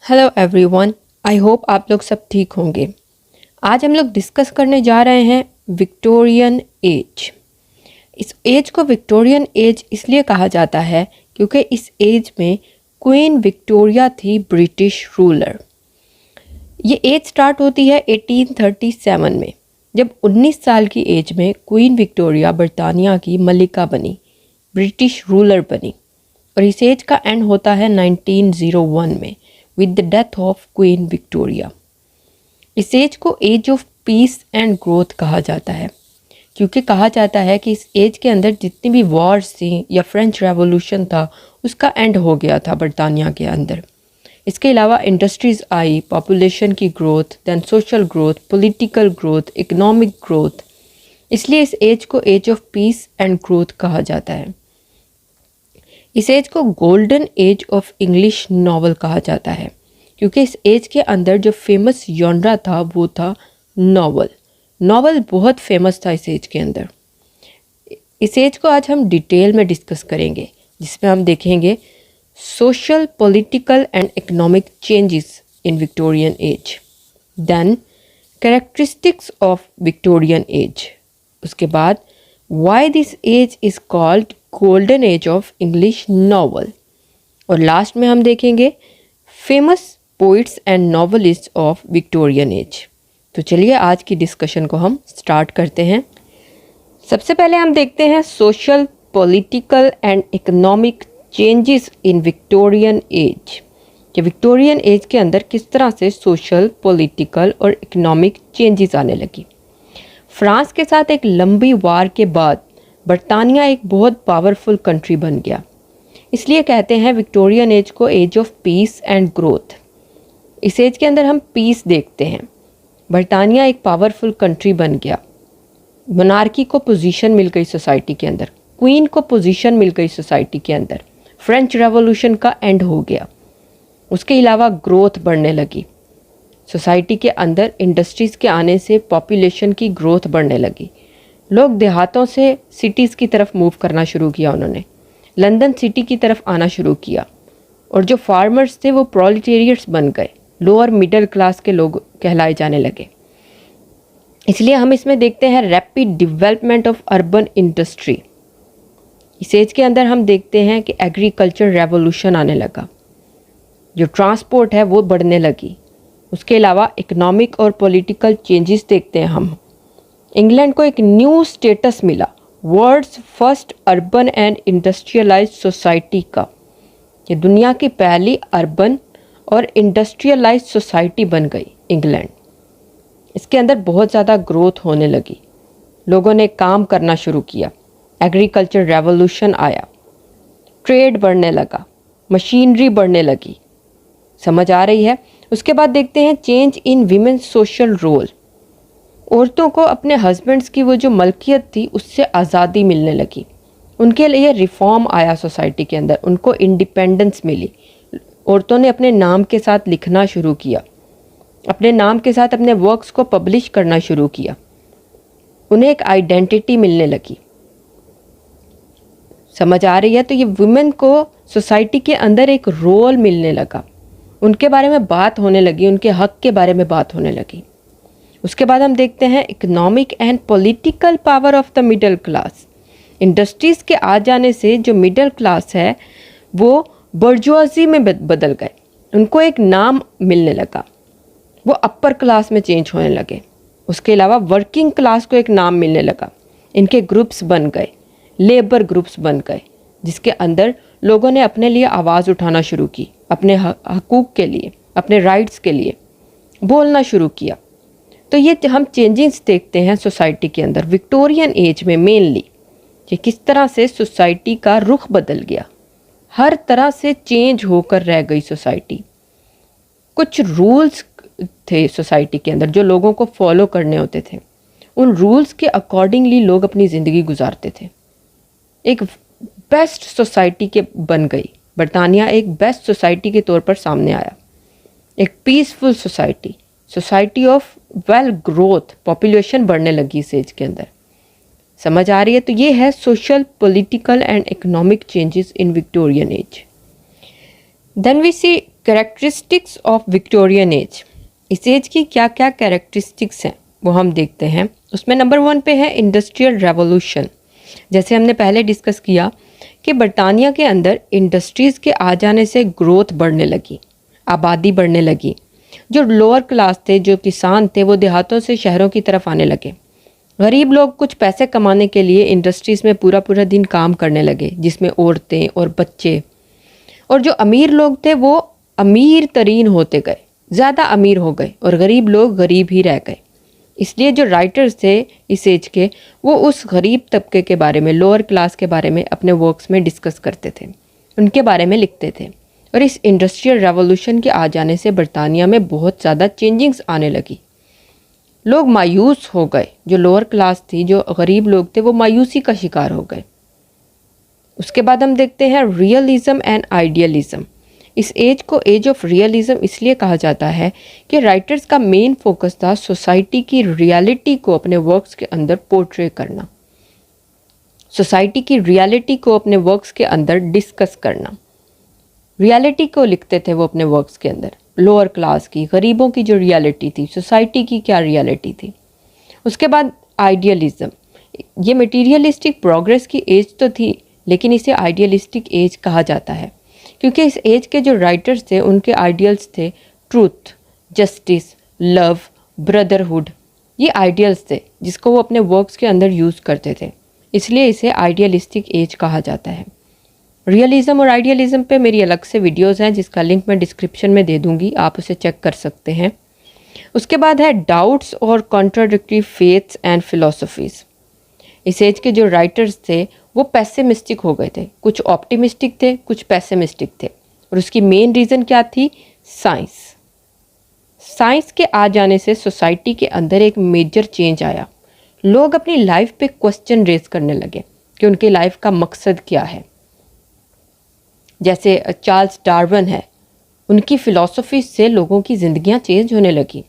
Hello everyone, I hope आप लोग सब ठीक होंगे। आज हम लोग डिस्कस करने जा रहे हैं विक्टोरियन एज। इस एज को विक्टोरियन एज इसलिए कहा जाता है क्योंकि इस एज में क्वीन विक्टोरिया थी ब्रिटिश रूलर। ये एज स्टार्ट होती है 1837 में, जब 19 साल की एज में क्वीन विक्टोरिया बरतानिया की मलिका बनी, ब्रिटिश रूलर बनी। और इस एज का एंड होता है 1901 में with the death of queen Victoria. इस एज को age of peace and growth कहा जाता है क्योंकि कहा जाता है कि इस एज के अंदर जितनी भी वॉर्स थी या फ्रेंच रेवोल्यूशन था उसका एंड हो गया था बरतानिया के अंदर। इसके अलावा इंडस्ट्रीज़ आई, पॉपुलेशन की growth, then social growth, political growth, economic growth. इसलिए इस एज को age of peace and growth कहा जाता है। इस एज को golden age of English novel कहा जाता है क्योंकि इस एज के अंदर जो फेमस जॉनरा था वो था नॉवल। नॉवल बहुत फेमस था इस एज के अंदर। इस एज को आज हम डिटेल में डिस्कस करेंगे, जिसमें हम देखेंगे social, political and economic changes in Victorian age, then characteristics of Victorian age, उसके बाद why this age is called golden age of English novel, और लास्ट में हम देखेंगे famous poets and novelist of Victorian age. तो चलिए आज की डिस्कशन को हम स्टार्ट करते हैं। सबसे पहले हम देखते हैं social, political and economic changes in Victorian as, कि विक्टोरियन एज के अंदर किस तरह से सोशल, पॉलिटिकल और इकोनॉमिक चेंजेस आने लगी। फ्रांस के साथ एक लंबी वार के बाद बरतानिया एक बहुत पावरफुल कंट्री बन गया। इसलिए कहते हैं विक्टोरियन एज को age of peace and growth. इस एज के अंदर हम पीस देखते हैं। बरतानिया एक पावरफुल कंट्री बन गया, मोनार्की को पोजीशन मिल गई सोसाइटी के अंदर, क्वीन को पोजीशन मिल गई सोसाइटी के अंदर, फ्रेंच रेवोल्यूशन का एंड हो गया। उसके अलावा ग्रोथ बढ़ने लगी सोसाइटी के अंदर। इंडस्ट्रीज़ के आने से पॉपुलेशन की ग्रोथ बढ़ने लगी। लोग देहातों से सिटीज़ की तरफ मूव करना शुरू किया, उन्होंने लंदन सिटी की तरफ आना शुरू किया। और जो फार्मर्स थे वो प्रोलेटेरियट्स बन गए, लोअर मिडिल क्लास के लोग कहलाए जाने लगे। इसलिए हम इसमें देखते हैं rapid development of urban industry. इस एज के अंदर हम देखते हैं कि एग्रीकल्चर रेवोल्यूशन आने लगा, जो ट्रांसपोर्ट है वो बढ़ने लगी। उसके अलावा इकोनॉमिक और पॉलिटिकल चेंजेस देखते हैं हम। इंग्लैंड को एक न्यू स्टेटस मिला, world's first urban and industrialised society का। ये दुनिया की पहली अर्बन और इंडस्ट्रियलाइज्ड सोसाइटी बन गई इंग्लैंड। इसके अंदर बहुत ज़्यादा ग्रोथ होने लगी, लोगों ने काम करना शुरू किया, एग्रीकल्चर रेवोल्यूशन आया, ट्रेड बढ़ने लगा, मशीनरी बढ़ने लगी। समझ आ रही है। उसके बाद देखते हैं change in women social role. औरतों को अपने हस्बैंड्स की वो जो मलकियत थी उससे आज़ादी मिलने लगी। उनके लिए रिफॉर्म आया सोसाइटी के अंदर, उनको इंडिपेंडेंस मिली। औरतों ने अपने नाम के साथ लिखना शुरू किया, अपने नाम के साथ अपने वर्क्स को पब्लिश करना शुरू किया। उन्हें एक आइडेंटिटी मिलने लगी। समझ आ रही है। तो ये वुमेन को सोसाइटी के अंदर एक रोल मिलने लगा, उनके बारे में बात होने लगी, उनके हक के बारे में बात होने लगी। उसके बाद हम देखते हैं economic and political power of the middle class. Industries के आ जाने से जो मिडिल क्लास है वो बर्जुआजी में बदल गए, उनको एक नाम मिलने लगा, वो अपर क्लास में चेंज होने लगे। उसके अलावा वर्किंग क्लास को एक नाम मिलने लगा, इनके ग्रुप्स बन गए, लेबर ग्रुप्स बन गए, जिसके अंदर लोगों ने अपने लिए आवाज़ उठाना शुरू की, अपने हकूक़ के लिए, अपने राइट्स के लिए बोलना शुरू किया। तो ये हम चेंजेस देखते हैं सोसाइटी के अंदर विक्टोरियन एज में मेनली, कि किस तरह से सोसाइटी का रुख बदल गया, हर तरह से चेंज होकर रह गई सोसाइटी। कुछ रूल्स थे सोसाइटी के अंदर जो लोगों को फॉलो करने होते थे, उन रूल्स के अकॉर्डिंगली लोग अपनी ज़िंदगी गुजारते थे। एक बेस्ट सोसाइटी के बन गई बरतानिया, एक बेस्ट सोसाइटी के तौर पर सामने आया। एक peaceful society, society of well growth, population बढ़ने लगी इस एज के अंदर। समझ आ रही है। तो ये है social, political and economic changes in Victorian age. Then we see characteristics of Victorian age. इस एज की क्या क्या कैरेक्टरिस्टिक्स हैं वो हम देखते हैं। उसमें नंबर 1 पे है इंडस्ट्रियल रेवोल्यूशन। जैसे हमने पहले डिस्कस किया कि बरतानिया के अंदर इंडस्ट्रीज़ के आ जाने से ग्रोथ बढ़ने लगी, आबादी बढ़ने लगी। जो लोअर क्लास थे, जो किसान थे, वो देहातों से शहरों की तरफ आने लगे। गरीब लोग कुछ पैसे कमाने के लिए इंडस्ट्रीज़ में पूरा पूरा दिन काम करने लगे, जिसमें औरतें और बच्चे। और जो अमीर लोग थे वो अमीर तरीन होते गए, ज़्यादा अमीर हो गए, और गरीब लोग गरीब ही रह गए। इसलिए जो राइटर्स थे इस एज के, वो उस गरीब तबके के बारे में, लोअर क्लास के बारे में अपने वर्क्स में डिस्कस करते थे, उनके बारे में लिखते थे। और इस इंडस्ट्रियल रेवोल्यूशन के आ जाने से बरतानिया में बहुत ज़्यादा चेंजिंग्स आने लगी। लोग मायूस हो गए, जो लोअर क्लास थी, जो गरीब लोग थे, वो मायूसी का शिकार हो गए। उसके बाद हम देखते हैं रियलिज़म एंड आइडियलिज़म। इस एज को एज ऑफ रियलिज़म इसलिए कहा जाता है कि राइटर्स का मेन फोकस था सोसाइटी की रियलिटी को अपने वर्क्स के अंदर पोर्ट्रे करना, सोसाइटी की रियलिटी को अपने वर्क्स के अंदर डिस्कस करना। रियलिटी को लिखते थे वो अपने वर्क्स के अंदर, लोअर क्लास की, गरीबों की जो रियलिटी थी, सोसाइटी की क्या रियलिटी थी। उसके बाद आइडियलिज़म। ये मटीरियलिस्टिक प्रोग्रेस की एज तो थी, लेकिन इसे आइडियलिस्टिक एज कहा जाता है क्योंकि इस एज के जो राइटर्स थे उनके आइडियल्स थे ट्रूथ, जस्टिस, लव, ब्रदरहुड। ये आइडियल्स थे जिसको वो अपने वर्क्स के अंदर यूज़ करते थे, इसलिए इसे आइडियलिस्टिक एज कहा जाता है। रियलिज़म और आइडियलिज़म पे मेरी अलग से वीडियोज़ हैं जिसका लिंक मैं डिस्क्रिप्शन में दे दूँगी, आप उसे चेक कर सकते हैं। उसके बाद है डाउट्स और कॉन्ट्राडिक्टरी फेथ्स एंड फिलोसफीज़। इस एज के जो राइटर्स थे वो पैसिमिस्टिक हो गए थे, कुछ ऑप्टिमिस्टिक थे, कुछ पैसिमिस्टिक थे। और उसकी मेन रीज़न क्या थी? साइंस। साइंस के आ जाने से सोसाइटी के अंदर एक मेजर चेंज आया। लोग अपनी लाइफ पे क्वेश्चन रेज करने लगे कि उनकी लाइफ का मकसद क्या है। जैसे चार्ल्स डार्विन है, उनकी फ़िलॉसफी से लोगों की ज़िंदगियां चेंज होने लगी।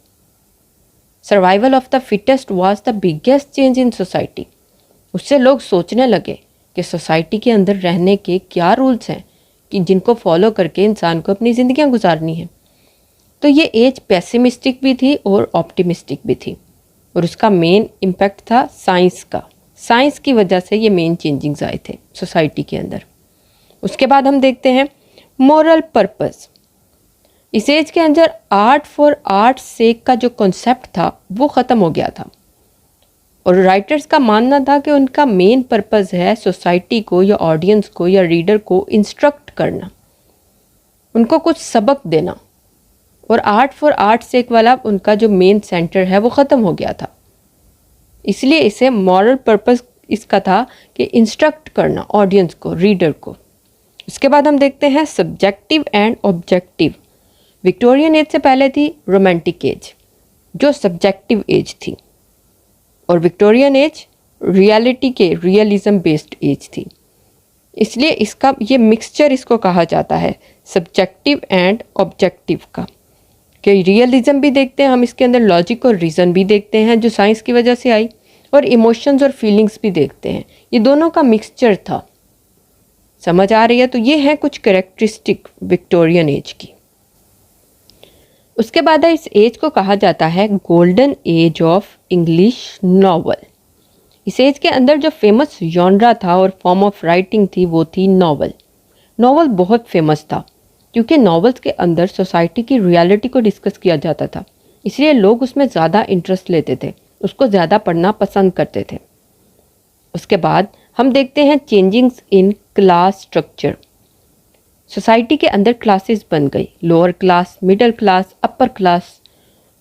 Survival of the fittest was the biggest change in society. उससे लोग सोचने लगे कि सोसाइटी के अंदर रहने के क्या रूल्स हैं कि जिनको फॉलो करके इंसान को अपनी ज़िंदगियां गुजारनी है। तो ये एज पेसिमिस्टिक भी थी और ऑप्टिमिस्टिक भी थी, और उसका मेन इम्पैक्ट था साइंस का। साइंस की वजह से ये मेन चेंजिंग्स आए थे सोसाइटी के अंदर। उसके बाद हम देखते हैं मॉरल पर्पस। इस एज के अंदर आर्ट फॉर आर्ट सेक का जो कॉन्सेप्ट था वो ख़त्म हो गया था, और राइटर्स का मानना था कि उनका मेन पर्पस है सोसाइटी को या ऑडियंस को या रीडर को इंस्ट्रक्ट करना, उनको कुछ सबक देना। और आर्ट फॉर आर्ट सेक वाला उनका जो मेन सेंटर है वो ख़त्म हो गया था, इसलिए इसे मॉरल पर्पस इसका था कि इंस्ट्रक्ट करना ऑडियंस को, रीडर को। उसके बाद हम देखते हैं subjective and objective. Victorian age से पहले थी रोमांटिक एज, जो सब्जेक्टिव एज थी, और विक्टोरियन एज रियलिटी के रियलिज़म बेस्ड एज थी। इसलिए इसका ये मिक्सचर इसको कहा जाता है सब्जेक्टिव एंड ऑब्जेक्टिव का, कि रियलिज़म भी देखते हैं हम इसके अंदर, लॉजिक और रीज़न भी देखते हैं जो साइंस की वजह से आई, और इमोशंस और फीलिंग्स भी देखते हैं। ये दोनों का मिक्सचर था। समझ आ रही है? तो ये है कुछ कैरेक्टरिस्टिक विक्टोरियन एज की। उसके बाद इस एज को कहा जाता है golden age of English novel. इस एज के अंदर जो फेमस जॉनरा था और फॉर्म ऑफ राइटिंग थी वो थी नॉवल। नॉवल बहुत फेमस था क्योंकि नॉवेल्स के अंदर सोसाइटी की रियलिटी को डिस्कस किया जाता था, इसलिए लोग उसमें ज़्यादा इंटरेस्ट लेते थे, उसको ज़्यादा पढ़ना पसंद करते थे। उसके बाद हम देखते हैं changings in class structure. Society के अंदर क्लासेस बन गई, lower class, middle class, upper class.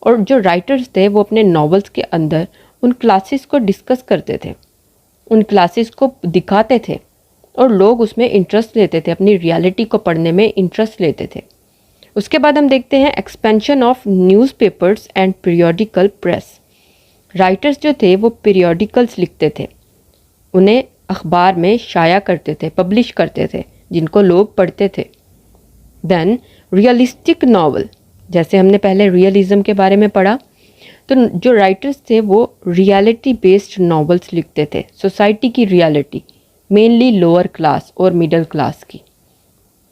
और जो राइटर्स थे वो अपने नॉवेल्स के अंदर उन क्लासेस को डिस्कस करते थे, उन क्लासेस को दिखाते थे, और लोग उसमें इंटरेस्ट लेते थे, अपनी रियलिटी को पढ़ने में इंटरेस्ट लेते थे। उसके बाद हम देखते हैं expansion of newspapers and periodical press. Writers जो थे वो पीरियोडिकल्स लिखते थे, उन्हें अखबार में शाया करते थे, पब्लिश करते थे, जिनको लोग पढ़ते थे। देन रियलिस्टिक नावल, जैसे हमने पहले रियलिज़म के बारे में पढ़ा, तो जो राइटर्स थे वो रियलिटी बेस्ड नावल्स लिखते थे, सोसाइटी की रियलिटी, मेनली लोअर क्लास और मिडिल क्लास की।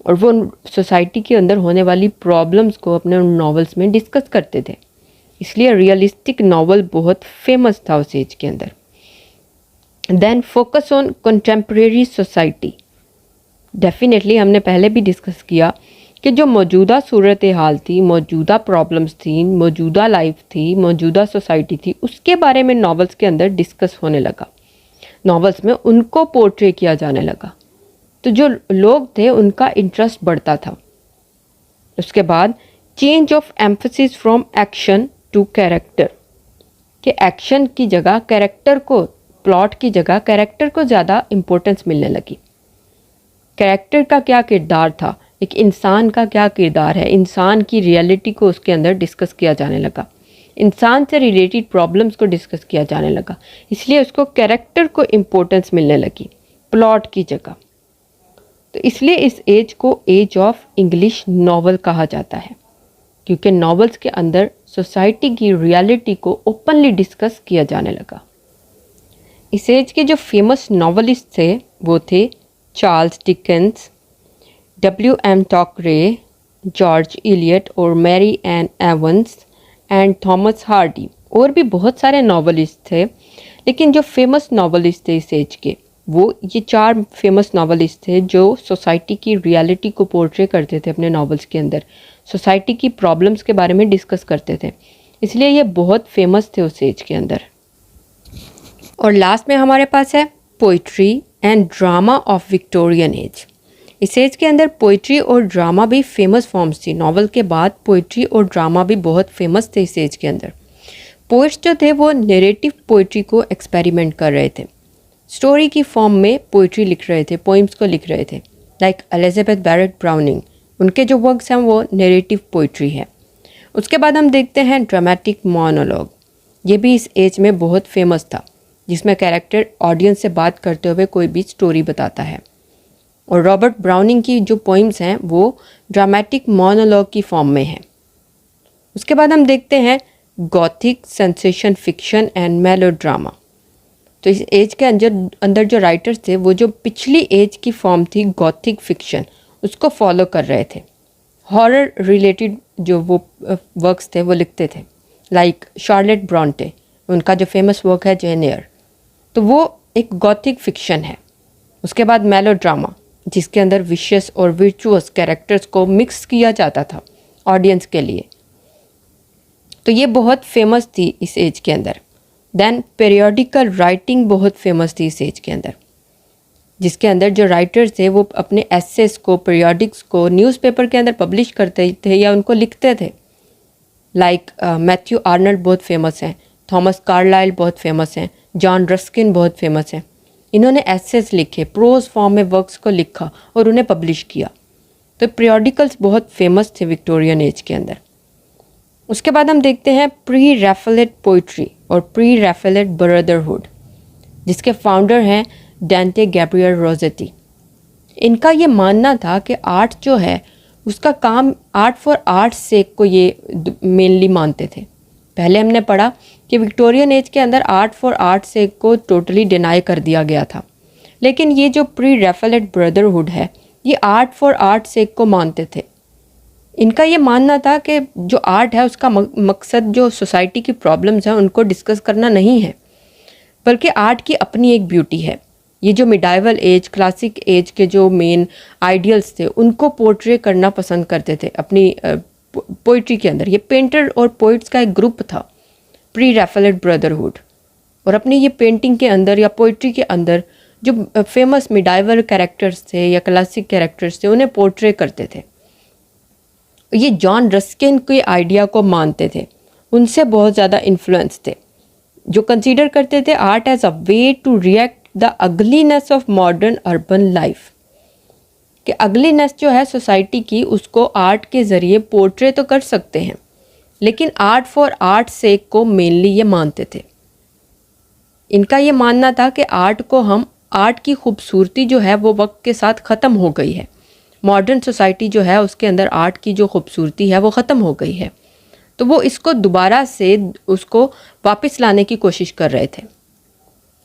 और वो सोसाइटी के अंदर होने वाली प्रॉब्लम्स को अपने नॉवेल्स में डिस्कस करते थे। इसलिए रियलिस्टिक नॉवल बहुत फेमस था उस एज के अंदर। Then focus on contemporary society. Definitely हमने पहले भी डिस्कस किया कि जो मौजूदा सूरत हाल थी, मौजूदा प्रॉब्लम्स थी, मौजूदा लाइफ थी, मौजूदा सोसाइटी थी, उसके बारे में नॉवेल्स के अंदर डिस्कस होने लगा। नॉवेल्स में उनको पोर्ट्रे किया जाने लगा, तो जो लोग थे उनका इंटरेस्ट बढ़ता था। उसके बाद change of emphasis from action to character, कि एक्शन की जगह कैरेक्टर को, प्लॉट की जगह कैरेक्टर को ज़्यादा इम्पोर्टेंस मिलने लगी। कैरेक्टर का क्या किरदार था, एक इंसान का क्या किरदार है, इंसान की रियलिटी को उसके अंदर डिस्कस किया जाने लगा, इंसान से रिलेटेड प्रॉब्लम्स को डिस्कस किया जाने लगा। इसलिए उसको कैरेक्टर को इम्पोर्टेंस मिलने लगी प्लॉट की जगह। तो इसलिए इस एज को एज ऑफ इंग्लिश नॉवल कहा जाता है, क्योंकि नॉवेल्स के अंदर सोसाइटी की रियलिटी को ओपनली डिस्कस किया जाने लगा। इस एज के जो फेमस नॉवलिस्ट थे वो थे Charles Dickens, W.M. Thackeray, George Eliot और Mary Ann Evans and Thomas Hardy. और भी बहुत सारे नॉवलिस्ट थे, लेकिन जो फेमस नॉवलिस्ट थे इस एज के, वो ये 4 फेमस नॉवलिस्ट थे जो सोसाइटी की रियलिटी को पोर्ट्रे करते थे अपने नॉवेल्स के अंदर, सोसाइटी की प्रॉब्लम्स के बारे में डिस्कस करते थे। इसलिए ये बहुत फेमस थे उस एज के अंदर। और लास्ट में हमारे पास है poetry and drama of Victorian age. इस एज के अंदर पोइट्री और ड्रामा भी फेमस फॉर्म्स थी। नॉवल के बाद पोइट्री और ड्रामा भी बहुत फेमस थे इस एज के अंदर। पोइट्स जो थे वो नैरेटिव पोइट्री को एक्सपेरिमेंट कर रहे थे, स्टोरी की फॉर्म में पोइट्री लिख रहे थे, पोइम्स को लिख रहे थे, लाइक एलिजाबेथ बैरेट ब्राउनिंग। उनके जो वर्क्स हैं वो नैरेटिव पोइट्री है। उसके बाद हम देखते हैं ड्रामेटिक मोनोलॉग। ये भी इस एज में बहुत फेमस था, जिसमें कैरेक्टर ऑडियंस से बात करते हुए कोई भी स्टोरी बताता है। और रॉबर्ट ब्राउनिंग की जो पोइम्स हैं वो ड्रामेटिक मोनोलॉग की फॉर्म में हैं। उसके बाद हम देखते हैं Gothic, sensation fiction and melodrama. तो इस एज के अंदर जो राइटर्स थे वो जो पिछली एज की फॉर्म थी गॉथिक फिक्शन, उसको फॉलो कर रहे थे। हॉरर रिलेटेड जो वो वर्क्स थे वो लिखते थे, लाइक शार्लेट ब्रॉन्टे, उनका जो फेमस वर्क है जेन एयर, तो वो एक गॉथिक फिक्शन है। उसके बाद मेलोड्रामा, जिसके अंदर विशियस और विर्चुअस कैरेक्टर्स को मिक्स किया जाता था ऑडियंस के लिए, तो ये बहुत फेमस थी इस एज के अंदर। देन पीरियोडिकल राइटिंग बहुत फेमस थी इस एज के अंदर, जिसके अंदर जो राइटर्स थे वो अपने एसेस को, पीरियोडिक्स को न्यूज़पेपर के अंदर पब्लिश करते थे या उनको लिखते थे। लाइक मैथ्यू आर्नल्ड बहुत फेमस हैं, थॉमस कार्लाइल बहुत फेमस हैं, जॉन रस्किन बहुत फेमस हैं। इन्होंने एसेस लिखे, प्रोज फॉर्म में वर्क्स को लिखा और उन्हें पब्लिश किया। तो पीरियोडिकल्स बहुत फेमस थे विक्टोरियन एज के अंदर। उसके बाद हम देखते हैं प्री रैफेलेट पोइट्री और प्री रैफेलेट ब्रदरहुड, जिसके फाउंडर हैं डांटे गैब्रियल रोजेटी। इनका ये मानना था कि आर्ट जो है उसका काम आर्ट फॉर आर्ट सेक को ये मेनली मानते थे। पहले हमने पढ़ा कि विक्टोरियन एज के अंदर आर्ट फॉर आर्ट सेक को टोटली डिनाई कर दिया गया था, लेकिन ये जो प्री रैफेलेट ब्रदरहुड है ये आर्ट फॉर आर्ट सेक को मानते थे। इनका ये मानना था कि जो आर्ट है उसका मकसद जो सोसाइटी की प्रॉब्लम्स हैं उनको डिस्कस करना नहीं है, बल्कि आर्ट की अपनी एक ब्यूटी है। ये जो मिडाइवल एज, क्लासिक एज के जो मेन आइडियल्स थे उनको पोर्ट्रे करना पसंद करते थे अपनी पोइट्री के अंदर। ये पेंटर और पोइट्स का एक ग्रुप था प्री रैफेलेट ब्रदरहुड, और अपनी ये पेंटिंग के अंदर या पोइट्री के अंदर जो फेमस मिडाइवल कैरेक्टर्स थे या क्लासिक कैरेक्टर्स थे उन्हें पोर्ट्रे करते थे। ये जॉन रस्किन के आइडिया को मानते थे, उनसे बहुत ज़्यादा इन्फ्लुएंस थे, जो कंसीडर करते थे art as a way to react the ugliness of modern urban life. कि अगलीनेस जो है सोसाइटी की उसको आर्ट के ज़रिए पोर्ट्रे तो कर सकते हैं, लेकिन आर्ट फॉर आर्ट सेक को मेनली ये मानते थे। इनका ये मानना था कि आर्ट की खूबसूरती जो है वो वक्त के साथ ख़त्म हो गई है। मॉडर्न सोसाइटी जो है उसके अंदर आर्ट की जो खूबसूरती है वो ख़त्म हो गई है, तो वो इसको दोबारा से उसको वापस लाने की कोशिश कर रहे थे।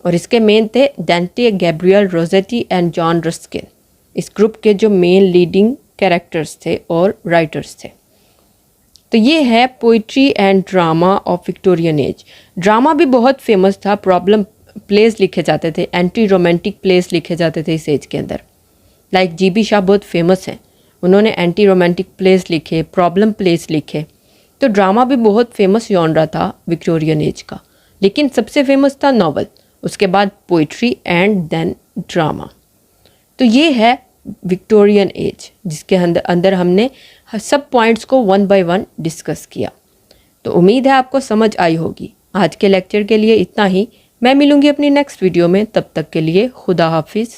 और इसके मेन थे डांटे Gabriel Rossetti and John Ruskin. इस ग्रुप के जो मेन लीडिंग कैरेक्टर्स थे और राइटर्स थे। तो ये है poetry and drama of Victorian as. Drama भी बहुत फेमस था, प्रॉब्लम प्लेस लिखे जाते थे, एंटी रोमांटिक प्लेस लिखे जाते थे इस एज के अंदर। लाइक जीबी शाह बहुत फेमस हैं, उन्होंने एंटी रोमांटिक प्लेस लिखे, प्रॉब्लम प्लेस लिखे। तो ड्रामा भी बहुत फेमस जॉनरा था विक्टोरियन एज का, लेकिन सबसे फेमस था नॉवल, उसके बाद पोइट्री एंड देन ड्रामा। तो ये है विक्टोरियन एज, जिसके अंदर हमने सब पॉइंट्स को वन बाय वन डिस्कस किया। तो उम्मीद है आपको समझ आई होगी। आज के लेक्चर के लिए इतना ही। मैं मिलूंगी अपनी नेक्स्ट वीडियो में, तब तक के लिए खुदा हाफिज़।